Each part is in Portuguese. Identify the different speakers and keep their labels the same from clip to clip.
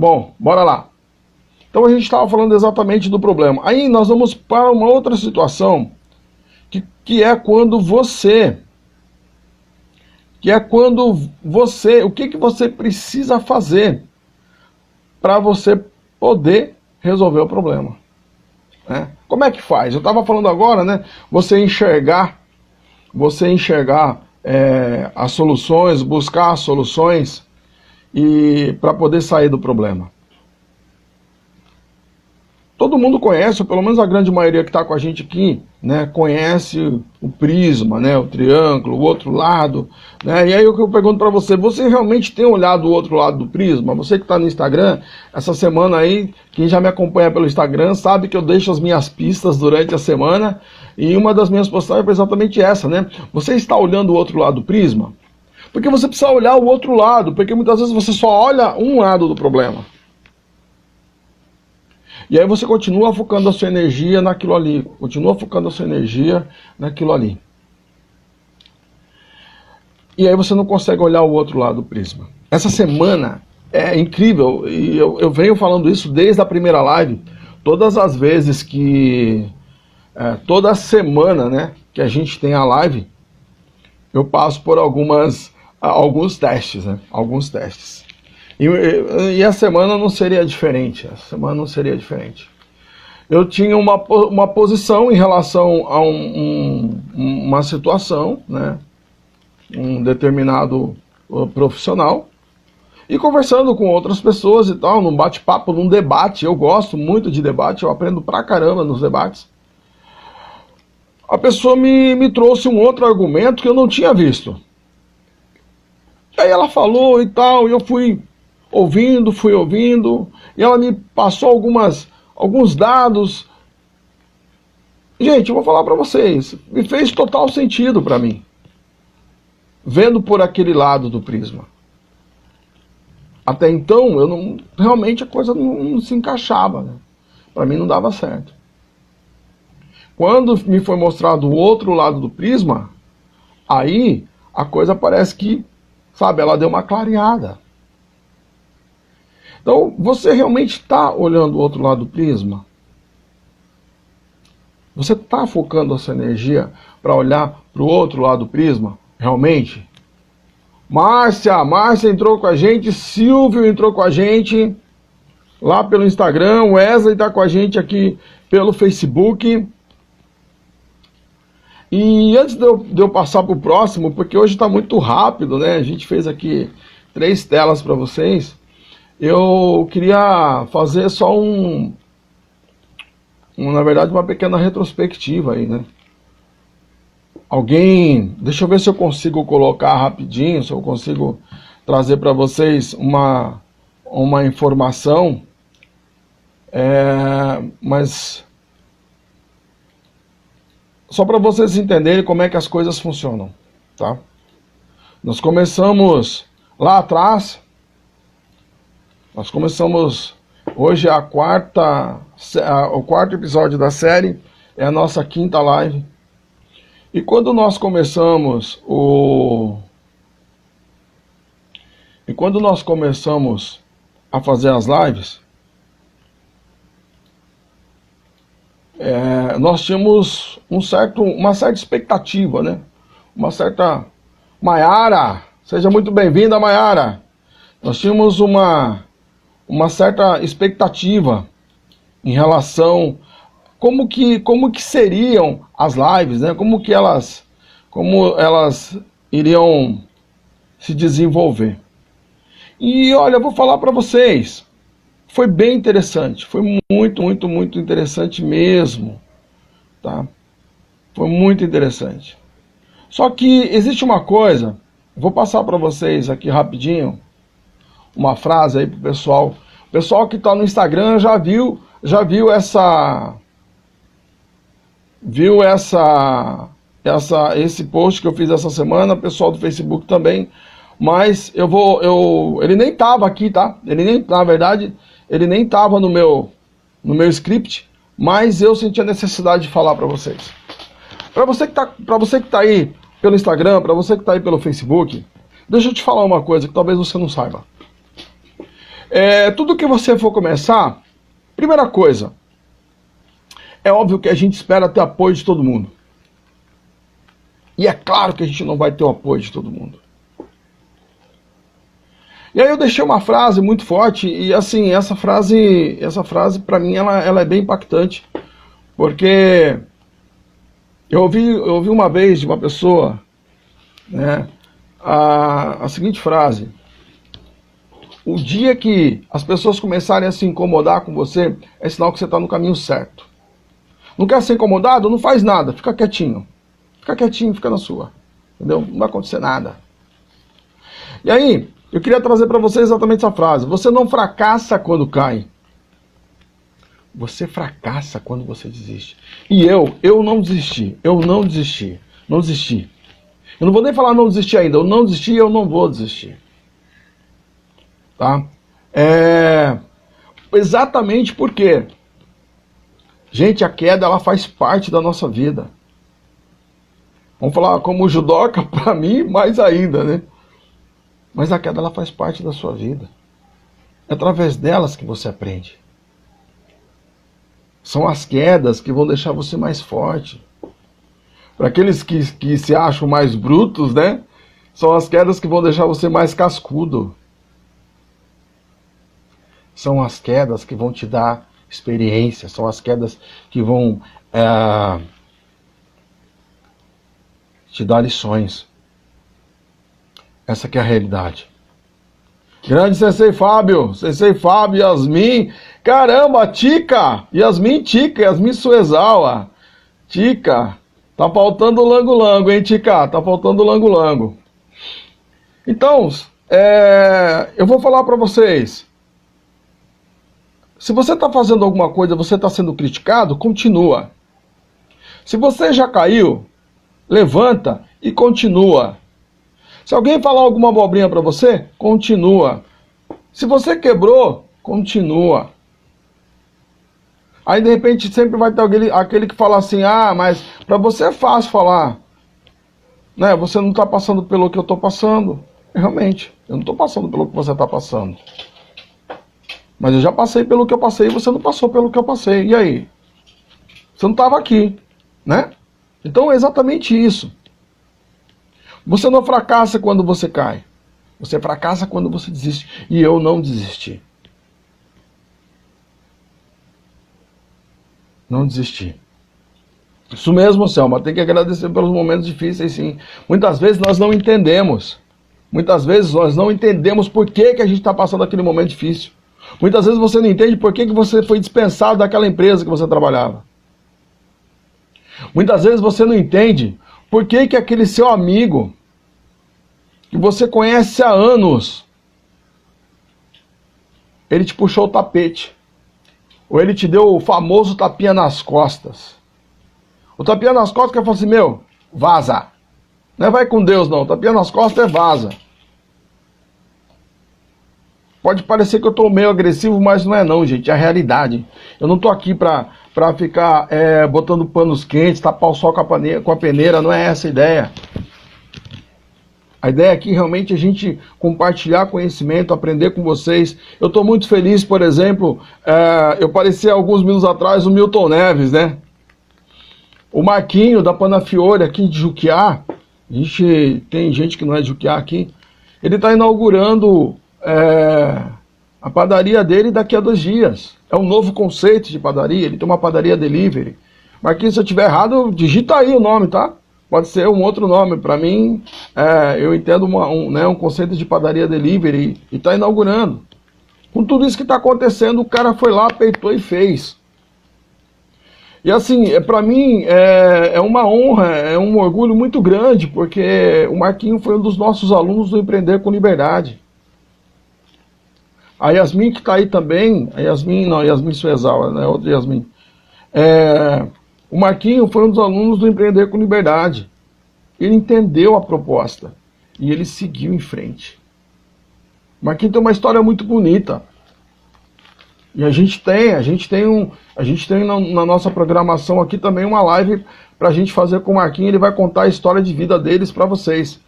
Speaker 1: Bom, bora lá. Então a gente estava falando exatamente do problema. Aí nós vamos para uma outra situação, que é quando você... o que você precisa fazer para você poder resolver o problema. Né? Como é que faz? Eu estava falando agora, né? Você enxergar as soluções, buscar as soluções e para poder sair do problema. Todo mundo conhece, ou pelo menos a grande maioria que está com a gente aqui, né, conhece o prisma, né, o triângulo, o outro lado, né, e aí o que eu pergunto para você, você realmente tem olhado o outro lado do prisma? Você que está no Instagram, essa semana aí, quem já me acompanha pelo Instagram sabe que eu deixo as minhas pistas durante a semana, e uma das minhas postagens foi exatamente essa, né, você está olhando o outro lado do prisma? Porque você precisa olhar o outro lado, porque muitas vezes você só olha um lado do problema. E aí você continua focando a sua energia naquilo ali. Continua focando a sua energia naquilo ali. E aí você não consegue olhar o outro lado do prisma. Essa semana é incrível, e eu venho falando isso desde a primeira live. Todas as vezes que... toda semana, né, que a gente tem a live, eu passo por alguns testes, né? Alguns testes. E a semana não seria diferente. A semana não seria diferente. Eu tinha uma posição em relação a uma situação, né? Um determinado profissional, e conversando com outras pessoas e tal, num bate-papo, num debate. Eu gosto muito de debate, eu aprendo pra caramba nos debates. A pessoa me trouxe um outro argumento que eu não tinha visto. Aí ela falou e tal, e eu fui ouvindo, e ela me passou alguns dados. Gente, eu vou falar para vocês, me fez total sentido para mim, vendo por aquele lado do prisma. Até então, realmente a coisa não se encaixava, né? Para mim não dava certo. Quando me foi mostrado o outro lado do prisma, aí a coisa parece que, sabe, ela deu uma clareada. Então, você realmente está olhando o outro lado do prisma? Você está focando a sua energia para olhar para o outro lado do prisma? Realmente? Márcia entrou com a gente, Silvio entrou com a gente lá pelo Instagram, Wesley está com a gente aqui pelo Facebook. E antes de eu passar para o próximo, porque hoje está muito rápido, né? A gente fez aqui 3 telas para vocês. Eu queria fazer só na verdade, uma pequena retrospectiva aí, né? Deixa eu ver se eu consigo colocar rapidinho, se eu consigo trazer para vocês uma informação, mas só para vocês entenderem como é que as coisas funcionam, tá? Nós começamos lá atrás. Nós começamos, hoje é o quarto episódio da série, é a nossa 5ª live. E quando nós começamos a fazer as lives, nós tínhamos uma certa expectativa, né? Maiara, seja muito bem-vinda, Maiara. Nós tínhamos uma certa expectativa em relação como que seriam as lives, né? Como elas iriam se desenvolver. E olha, eu vou falar para vocês, foi bem interessante, foi muito interessante mesmo, tá? Foi muito interessante. Só que existe uma coisa, vou passar para vocês aqui rapidinho, uma frase aí pro pessoal. O pessoal que está no Instagram já viu esse post que eu fiz essa semana, o pessoal do Facebook também, mas ele nem estava aqui, tá? Na verdade, ele nem estava no meu script, mas eu senti a necessidade de falar para vocês. Para você que tá aí pelo Instagram, para você que está aí pelo Facebook, deixa eu te falar uma coisa que talvez você não saiba. Tudo que você for começar, primeira coisa, é óbvio que a gente espera ter apoio de todo mundo. E é claro que a gente não vai ter o apoio de todo mundo. E aí eu deixei uma frase muito forte, e assim, essa frase para mim, ela é bem impactante. Porque eu ouvi uma vez de uma pessoa, né, a seguinte frase: o dia que as pessoas começarem a se incomodar com você, é sinal que você está no caminho certo. Não quer ser incomodado? Não faz nada, fica quietinho. Fica quietinho, fica na sua. Entendeu? Não vai acontecer nada. E aí, eu queria trazer para você exatamente essa frase: você não fracassa quando cai. Você fracassa quando você desiste. E eu não desisti. Não desisti. Eu não vou nem falar não desisti ainda. Eu não desisti e eu não vou desistir. Tá? Exatamente porque, gente, a queda, ela faz parte da nossa vida. Vamos falar como judoca, para mim, mais ainda, né? Mas a queda, ela faz parte da sua vida. É através delas que você aprende. São as quedas que vão deixar você mais forte. Para aqueles que se acham mais brutos, né? São as quedas que vão deixar você mais cascudo. São as quedas que vão te dar experiência. São as quedas que vão te dar lições. Essa que é a realidade. Grande Sensei Fábio, Yasmin, caramba, Tica, Yasmin Suezawa, Tica, tá faltando lango-lango, hein, Tica, tá faltando lango-lango. Então, eu vou falar para vocês, se você está fazendo alguma coisa, você está sendo criticado, continua. Se você já caiu, levanta e continua. Se alguém falar alguma abobrinha para você, continua. Se você quebrou, continua. Aí de repente sempre vai ter aquele que fala assim: ah, mas para você é fácil falar, né? Você não está passando pelo que eu estou passando. Realmente, eu não estou passando pelo que você está passando. Mas eu já passei pelo que eu passei e você não passou pelo que eu passei. E aí? Você não estava aqui, né? Então é exatamente isso. Você não fracassa quando você cai. Você fracassa quando você desiste. E eu não desisti. Não desisti. Isso mesmo, Selma. Tem que agradecer pelos momentos difíceis, sim. Muitas vezes nós não entendemos. Muitas vezes nós não entendemos por que a gente está passando aquele momento difícil. Muitas vezes você não entende por que você foi dispensado daquela empresa que você trabalhava. Muitas vezes você não entende por que aquele seu amigo, que você conhece há anos, ele te puxou o tapete. Ou ele te deu o famoso tapinha nas costas. O tapinha nas costas que ele falou assim: meu, vaza. Não é vai com Deus não, o tapinha nas costas é vaza. Pode parecer que eu estou meio agressivo, mas não é não, gente, é a realidade. Eu não estou aqui para ficar botando panos quentes, tapar o sol com a peneira, não é essa a ideia. A ideia aqui realmente é a gente compartilhar conhecimento, aprender com vocês. Eu estou muito feliz, por exemplo, eu pareci alguns minutos atrás o Milton Neves, né? O Marquinho da Panafiore aqui de Juquiá, tem gente que não é de Juquiá aqui, ele está inaugurando a padaria dele daqui a 2 dias. É um novo conceito de padaria, ele tem uma padaria delivery. Marquinhos, se eu estiver errado, digita aí o nome, tá? Pode ser um outro nome. Para mim, eu entendo um conceito de padaria delivery e está inaugurando. Com tudo isso que está acontecendo, o cara foi lá, peitou e fez. E assim, para mim, é uma honra, é um orgulho muito grande, porque o Marquinho foi um dos nossos alunos do Empreender com Liberdade. A Yasmin que está aí também, Yasmin Suezawa, né, outra Yasmin. O Marquinho foi um dos alunos do Empreender com Liberdade. Ele entendeu a proposta e ele seguiu em frente. O Marquinho tem uma história muito bonita. E a gente tem na nossa programação aqui também uma live para a gente fazer com o Marquinho. Ele vai contar a história de vida deles para vocês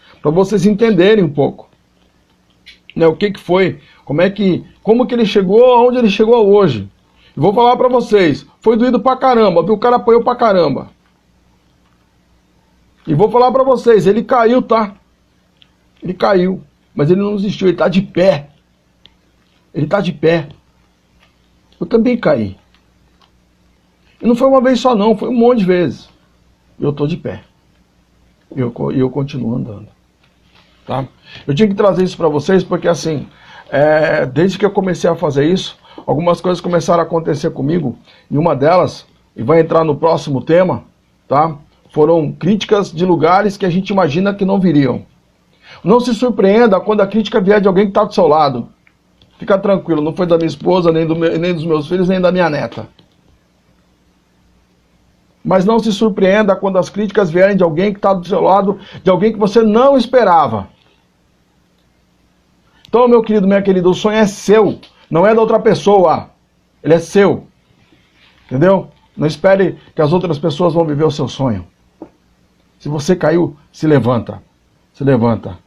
Speaker 1: entenderem um pouco, né, o que foi Como que ele chegou aonde ele chegou hoje. E vou falar para vocês, foi doído pra caramba, viu? O cara apanhou pra caramba. E vou falar para vocês, ele caiu, tá? Ele caiu, mas ele não desistiu, ele tá de pé. Ele tá de pé. Eu também caí. E não foi uma vez só não, foi um monte de vezes. E eu tô de pé. E eu continuo andando. Tá? Eu tinha que trazer isso para vocês porque assim, desde que eu comecei a fazer isso, algumas coisas começaram a acontecer comigo. E uma delas, e vai entrar no próximo tema, tá? Foram críticas de lugares que a gente imagina que não viriam. Não se surpreenda quando a crítica vier de alguém que está do seu lado. Fica tranquilo, não foi da minha esposa, nem dos meus filhos, nem da minha neta. Mas não se surpreenda quando as críticas vierem de alguém que está do seu lado, de alguém que você não esperava. Então, meu querido, minha querida, o sonho é seu, não é da outra pessoa. Ele é seu. Entendeu? Não espere que as outras pessoas vão viver o seu sonho. Se você caiu, se levanta. Se levanta.